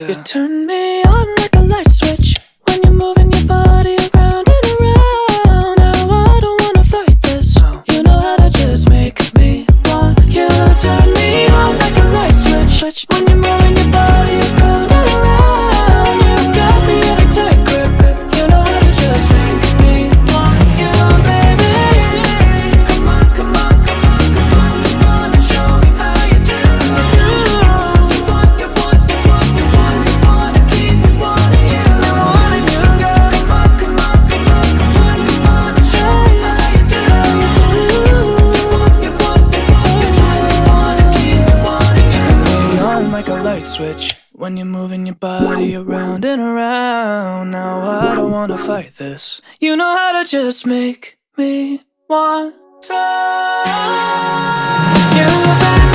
You turn me on like a light switch when you're moving your body around and around. Now I don't wanna fight this. You know how to just make me want you. Turn me on like a light switch when you're moving your body around and around. You got me in a tight grip. You know how to just make me want you, baby. Come on, come on, come on, come on, come on and show me how you do. You want, you want, you want, you want, you wanna keep me wanting you. I'm wanting you, girl. Come on, come on, come on, come on, come on and show me how you do. You want, you want, you want, you want, you wanna keep me wanting you. Turn me on like a light switch when you're moving your body around and around. Now I don't wanna fight this. You know how to just make me want to. You turn